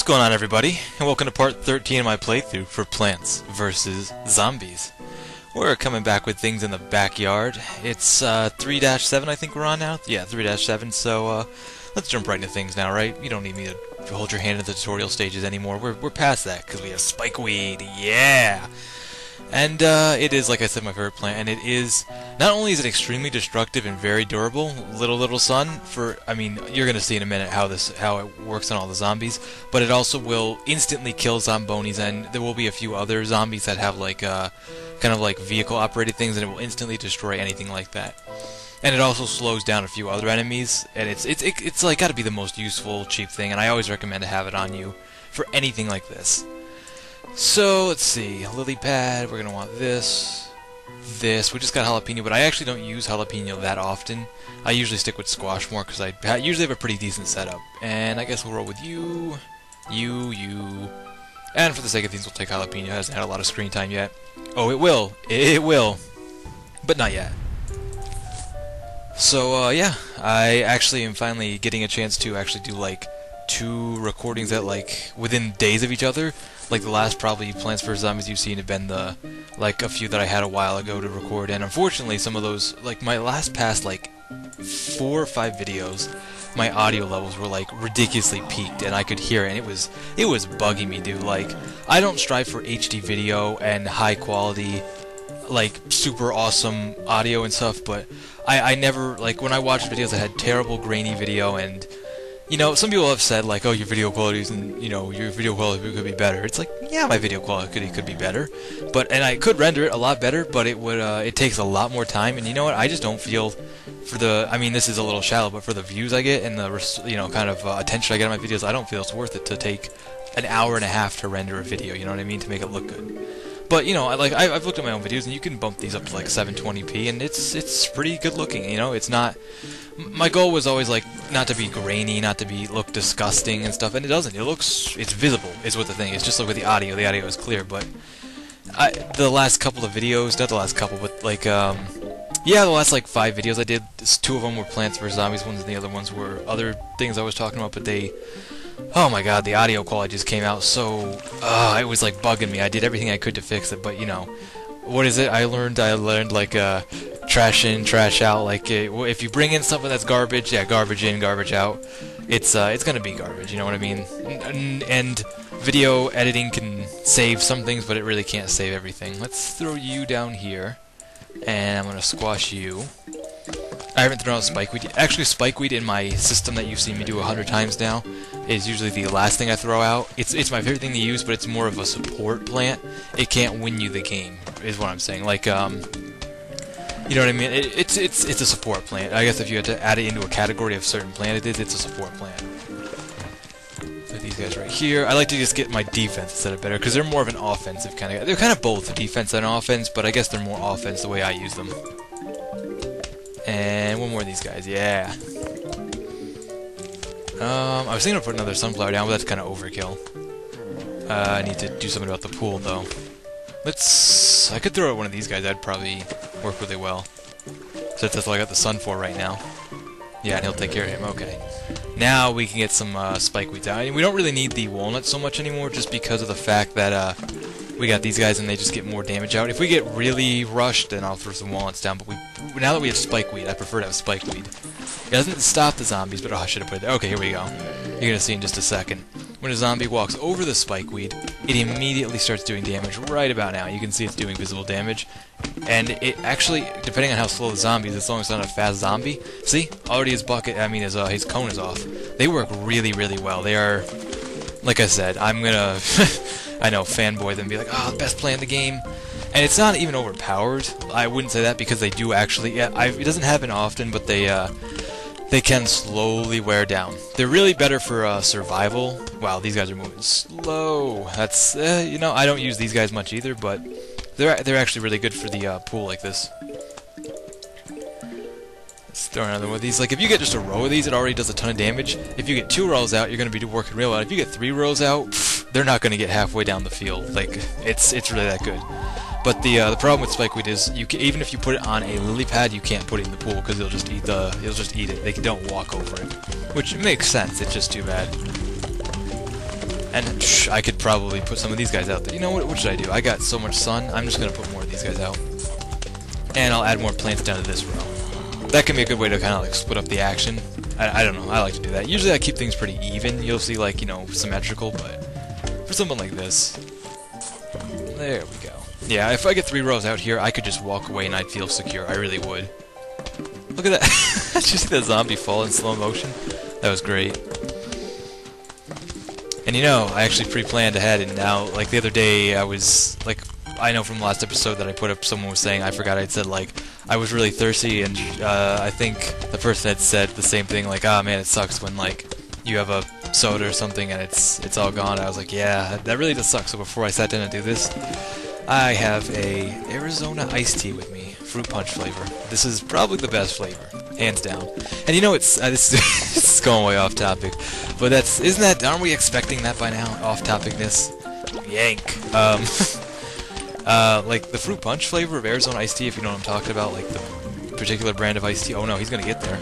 going on, everybody? And welcome to part 13 of my playthrough for Plants vs. Zombies. We're coming back with things in the backyard. It's 3-7 I think we're on now? Yeah, 3-7, so let's jump right into things now, right? You don't need me to hold your hand in the tutorial stages anymore. We're past that, because we have spikeweed, yeah! And it is, like I said, my favorite plant, and it is, not only is it extremely destructive and very durable, little sun, I mean, you're gonna see in a minute how it works on all the zombies, but it also will instantly kill zombonis, and there will be a few other zombies that have like, kind of like vehicle-operated things, and it will instantly destroy anything like that. And it also slows down a few other enemies, and it's like gotta be the most useful, cheap thing, and I always recommend to have it on you for anything like this. So, let's see, lily pad, we're going to want this, we just got jalapeno, but I actually don't use jalapeno that often. I usually stick with squash more, because I usually have a pretty decent setup. And I guess we'll roll with you, and for the sake of things, we'll take jalapeno. It hasn't had a lot of screen time yet. Oh, it will, but not yet. So, yeah, I actually am finally getting a chance to actually do, like, 2 recordings that, like, within days of each other. Like the last probably Plants vs. Zombies you've seen have been a few that I had a while ago to record, and unfortunately some of those, like my past like 4 or 5 videos, my audio levels were like ridiculously peaked, and I could hear it, and it was bugging me, dude. Like, I don't strive for HD video and high quality, like super awesome audio and stuff, but I never, like when I watched videos that had terrible grainy video, and you know, some people have said, like, oh, your video quality isn't, you know, your video quality could be better. It's like, yeah, my video quality could be better, and I could render it a lot better, but it takes a lot more time, and you know what, I just don't feel, I mean, this is a little shallow, but for the views I get and the, you know, kind of attention I get on my videos, I don't feel it's worth it to take an hour and a half to render a video, you know what I mean, to make it look good. But, you know, I've looked at my own videos, and you can bump these up to, like, 720p, and it's pretty good looking, you know, it's not. My goal was always, like, not to be grainy, not to look disgusting and stuff, and it doesn't. It's visible, is what the thing is. Just like with the audio is clear, but the last couple of videos, not the last couple, but, like, yeah, the last, like, 5 videos I did, 2 of them were Plants vs. Zombies ones, and the other ones were other things I was talking about, but oh my god, the audio quality just came out so, it was, like, bugging me. I did everything I could to fix it, but, you know, what is it? I learned, like, trash in, trash out. Like, if you bring in something that's garbage, yeah, garbage in, garbage out, it's gonna be garbage, you know what I mean? And video editing can save some things, but it really can't save everything. Let's throw you down here, and I'm gonna squash you. I haven't thrown out spikeweed. Actually, spikeweed in my system that you've seen me do 100 times now is usually the last thing I throw out. It's my favorite thing to use, but it's more of a support plant. It can't win you the game, is what I'm saying. Like, you know what I mean? It's a support plant. I guess if you had to add it into a category of certain plant it's a support plant. So these guys right here, I like to just get my defense instead of better, because they're more of an offensive kind of guy. They're kind of both defense and offense, but I guess they're more offense the way I use them. And one more of these guys, yeah. I was thinking of putting another sunflower down, but that's kind of overkill. I need to do something about the pool, though. I could throw out one of these guys, that'd probably work really well. Since that's all I got the sun for right now. Yeah, and he'll take care of him, okay. Now we can get some spikeweeds out. And we don't really need the walnuts so much anymore, just because of the fact that we got these guys and they just get more damage out. If we get really rushed, then I'll throw some walnuts down, but now that we have spikeweed, I prefer to have spikeweed. It doesn't stop the zombies, but oh, I should have put it there. Okay, here we go. You're gonna see in just a second. When a zombie walks over the spikeweed, it immediately starts doing damage right about now. You can see it's doing visible damage. And it actually, depending on how slow the zombie is, as long as it's not a fast zombie, see? Already his cone is off. They work really, really well. They are, like I said, I'm gonna, I know, fanboy them, be like, oh, best play in the game. And it's not even overpowered. I wouldn't say that, because they do actually, yeah, it doesn't happen often, but they can slowly wear down. They're really better for survival. Wow, these guys are moving slow. That's, you know, I don't use these guys much either, but they're actually really good for the pool like this. Let's throw another one of these. Like, if you get just a row of these, it already does a ton of damage. If you get 2 rows out, you're going to be working real well. If you get 3 rows out, they're not going to get halfway down the field. Like, it's really that good. But the problem with spikeweed is even if you put it on a lily pad, you can't put it in the pool because it'll just eat it. They don't walk over it, which makes sense. It's just too bad. And I could probably put some of these guys out there. You know what should I do? I got so much sun, I'm just going to put more of these guys out. And I'll add more plants down to this row. That can be a good way to kind of like split up the action. I don't know, I like to do that. Usually I keep things pretty even. You'll see like, you know, symmetrical, but for something like this, there we go. Yeah, if I get 3 rows out here, I could just walk away and I'd feel secure. I really would. Look at that. Did you see that zombie fall in slow motion? That was great. And you know, I actually pre-planned ahead, and now, like the other day, I was, like, I know from the last episode that I put up, someone was saying, I forgot I'd said, like, I was really thirsty, and I think the person had said the same thing, like, ah, man, it sucks when, like, you have a soda or something and it's all gone. I was like, yeah, that really does suck. So before I sat down to do this, I have a Arizona iced tea with me, fruit punch flavor. This is probably the best flavor, hands down. And you know, it's this is going way off topic, but aren't we expecting that by now? Off topicness, yank. Like the fruit punch flavor of Arizona iced tea, if you know what I'm talking about, like the particular brand of iced tea. Oh no, he's gonna get there.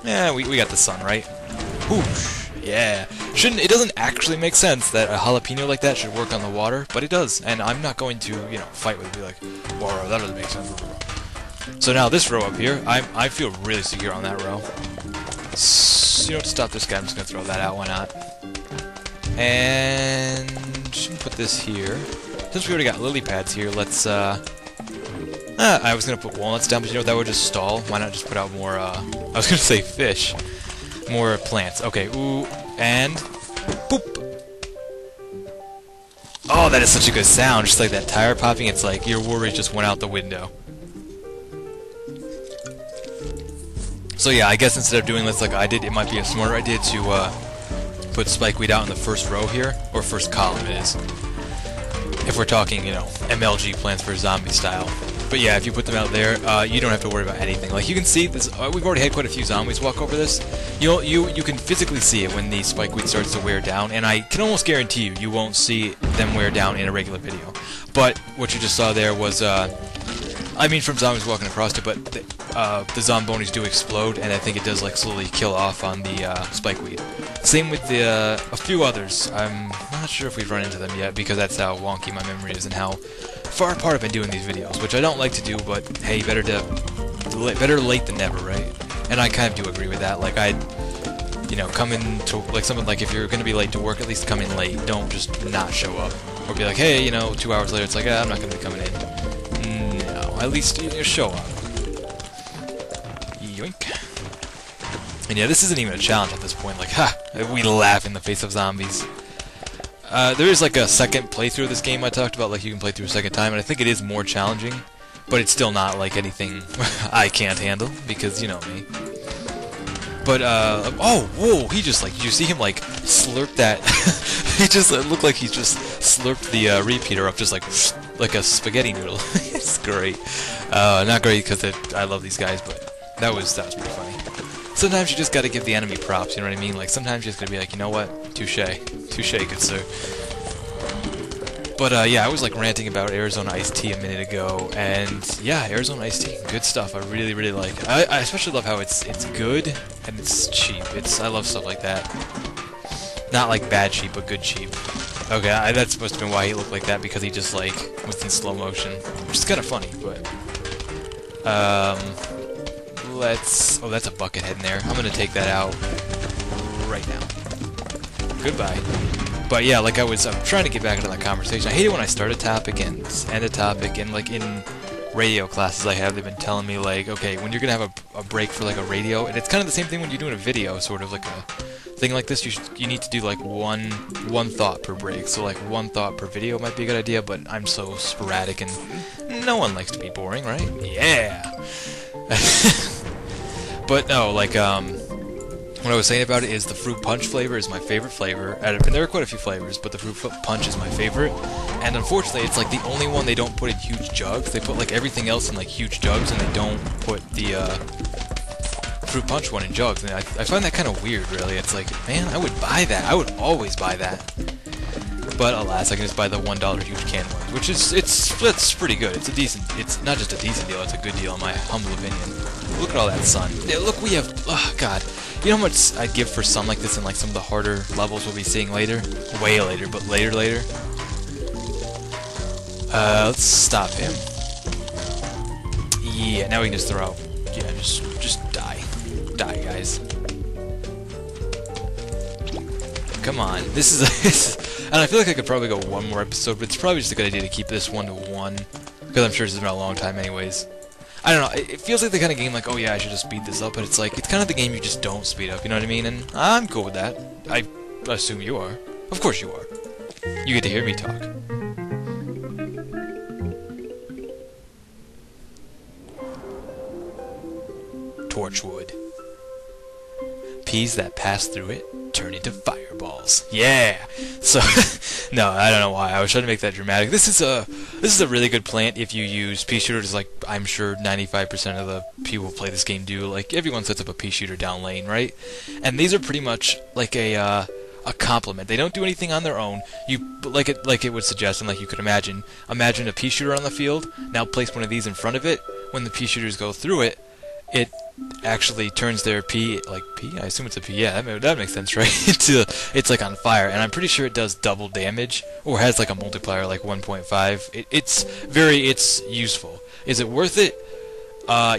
Yeah, we got the sun, right? Whoosh. Yeah. It doesn't actually make sense that a jalapeno like that should work on the water, but it does. And I'm not going to, you know, fight with it, be like, whoa, that doesn't make sense. So now this row up here, I feel really secure on that row. So, you know, to stop this guy, I'm just going to throw that out, why not? And put this here. Since we already got lily pads here, let's, I was going to put walnuts down, but you know, that would just stall. Why not just put out more, I was going to say fish. More plants. Okay, ooh, and boop. Oh, that is such a good sound. Just like that tire popping, it's like your worries just went out the window. So yeah, I guess instead of doing this like I did, it might be a smarter idea to put spikeweed out in the first row here, or first column it is. If we're talking, you know, MLG Plants vs. Zombies style. But yeah, if you put them out there, you don't have to worry about anything. Like you can see this, we've already had quite a few zombies walk over this. You can physically see it when the spikeweed starts to wear down, and I can almost guarantee you won't see them wear down in a regular video. But what you just saw there was, I mean, from zombies walking across it, but the zombonis do explode, and I think it does like slowly kill off on the spikeweed. Same with the a few others. I'm not sure if we've run into them yet, because that's how wonky my memory is and how far apart I've been doing these videos, which I don't like to do, but hey, better late than never, right? And I kind of do agree with that. Like you know, come in to like something like if you're gonna be late to work, at least come in late. Don't just not show up, or be like, hey, you know, 2 hours later, it's like, I'm not gonna be coming in. No, at least you show up. Yoink. And yeah, this isn't even a challenge at this point. Like, ha! We laugh in the face of zombies. There is like a second playthrough of this game I talked about, like you can play through a second time, and I think it is more challenging, but it's still not like anything I can't handle, because you know me. But, oh, whoa, he just like, did you see him like slurp that, he just, it looked like he just slurped the repeater up just like a spaghetti noodle. It's great. Not great because I love these guys, but that was pretty funny. Sometimes you just gotta give the enemy props, you know what I mean? Like, sometimes you just gotta be like, you know what? Touche. Touche, good sir. But, yeah, I was, like, ranting about Arizona iced tea a minute ago, and, yeah, Arizona iced tea, good stuff. I really, really like it. I especially love how it's good, and it's cheap. I love stuff like that. Not, like, bad cheap, but good cheap. Okay, that's supposed to be why he looked like that, because he just, like, was in slow motion. Which is kind of funny, but... oh, that's a bucket head in there. I'm gonna take that out right now. Goodbye. But yeah, like I'm trying to get back into that conversation. I hate it when I start a topic and end a topic, and like in radio classes I have, they've been telling me like, okay, when you're gonna have a break for like a radio, and it's kind of the same thing when you're doing a video, sort of like a thing like this. You need to do like one thought per break. So like one thought per video might be a good idea, but I'm so sporadic, and no one likes to be boring, right? Yeah. But no, like, what I was saying about it is the fruit punch flavor is my favorite flavor. And there are quite a few flavors, but the fruit punch is my favorite. And unfortunately, it's like the only one they don't put in huge jugs. They put like everything else in like huge jugs, and they don't put the fruit punch one in jugs. And I find that kind of weird, really. It's like, man, I would buy that. I would always buy that. But alas, I can just buy the $1 huge can ones, which is it's pretty good. It's a decent. It's not just a decent deal. It's a good deal in my humble opinion. Look at all that sun. Yeah, look, we have. Oh God, you know how much I'd give for sun like this in like some of the harder levels we'll be seeing later, way later, but later. Let's stop him. Yeah, now we can just throw out. Yeah, just die, guys. Come on, this is and I feel like I could probably go one more episode, but it's probably just a good idea to keep this 1 to 1, because I'm sure this has been a long time anyways. I don't know, it feels like the kind of game like, oh yeah, I should just speed this up, but it's like, it's kind of the game you just don't speed up, you know what I mean? And I'm cool with that. I assume you are. Of course you are. You get to hear me talk. Torchwood. Peas that pass through it turn into fireballs. Yeah. So no, I don't know why. I was trying to make that dramatic. This is a really good plant if you use pea shooters. Like I'm sure 95% of the people who play this game do. Like everyone sets up a pea shooter down lane, right? And these are pretty much like a complement. They don't do anything on their own. You like it would suggest, and like you could imagine a pea shooter on the field. Now place one of these in front of it. When the pea shooters go through it, it actually turns their pea, like pea? I assume it's a pea. Yeah, that makes sense, right? It's like on fire, and I'm pretty sure it does double damage, or has like a multiplier like 1.5. It's useful. Is it worth it?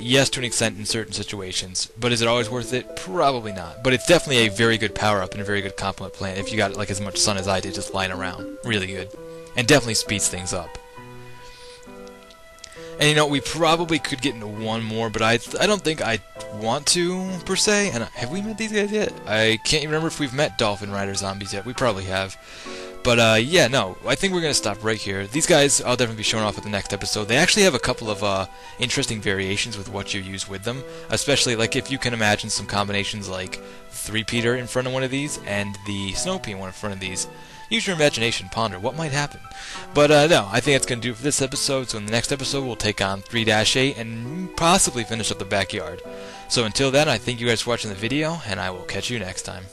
Yes, to an extent in certain situations, but is it always worth it? Probably not. But it's definitely a very good power-up and a very good complement plant if you got like as much sun as I did just lying around. Really good. And definitely speeds things up. And you know, we probably could get into one more, but I don't think I want to, per se. And have we met these guys yet? I can't even remember if we've met Dolphin Rider zombies yet. We probably have. But, yeah, no, I think we're going to stop right here. These guys, I'll definitely be showing off at the next episode. They actually have a couple of interesting variations with what you use with them. Especially, like, if you can imagine some combinations like 3-peater in front of one of these and the Snow Pea one in front of these. Use your imagination, ponder what might happen. But no, I think that's going to do it for this episode. So in the next episode, we'll take on 3-8 and possibly finish up the backyard. So until then, I thank you guys for watching the video, and I will catch you next time.